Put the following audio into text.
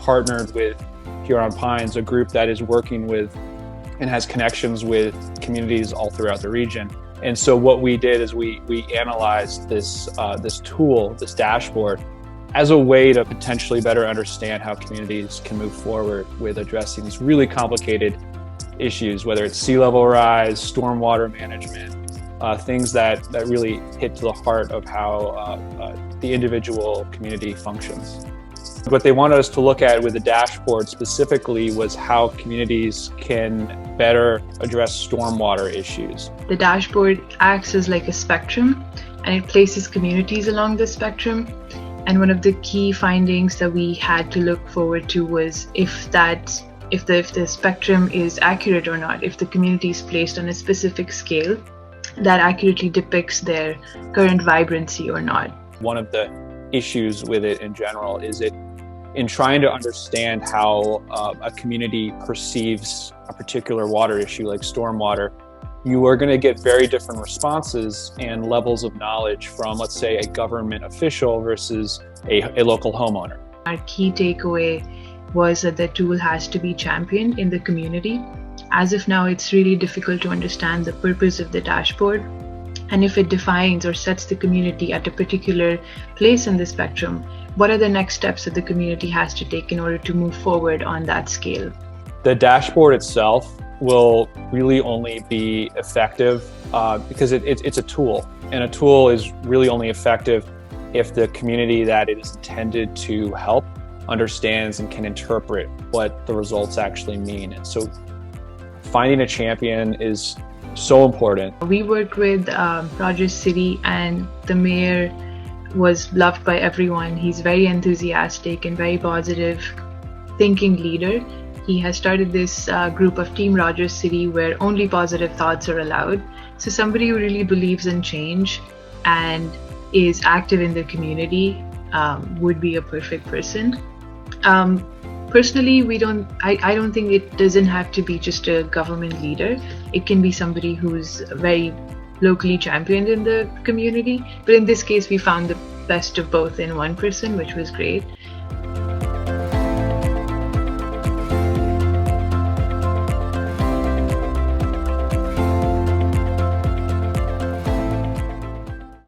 partnered with Huron Pines, a group that is working with and has connections with communities all throughout the region. And so what we did is we analyzed this tool, this dashboard, as a way to potentially better understand how communities can move forward with addressing these really complicated issues, whether it's sea level rise, stormwater management, things that really hit to the heart of how the individual community functions. What they wanted us to look at with the dashboard specifically was how communities can better address stormwater issues. The dashboard acts as like a spectrum, and it places communities along the spectrum. And one of the key findings that we had to look forward to was if the spectrum is accurate or not, if the community is placed on a specific scale that accurately depicts their current vibrancy or not. One of the issues with it in general is in trying to understand how a community perceives a particular water issue like stormwater, you are going to get very different responses and levels of knowledge from, let's say, a government official versus a local homeowner. Our key takeaway was that the tool has to be championed in the community. As of now, it's really difficult to understand the purpose of the dashboard. And if it defines or sets the community at a particular place in the spectrum, what are the next steps that the community has to take in order to move forward on that scale? The dashboard itself will really only be effective because it's a tool, and a tool is really only effective if the community that it is intended to help understands and can interpret what the results actually mean. And so finding a champion is so important. We worked with Rogers City, and the mayor was loved by everyone. He's very enthusiastic and very positive thinking leader. He has started this group of Team Rogers City where only positive thoughts are allowed. So somebody who really believes in change and is active in the community would be a perfect person. Personally, I don't think it doesn't have to be just a government leader. It can be somebody who's very locally championed in the community. But in this case, we found the best of both in one person, which was great.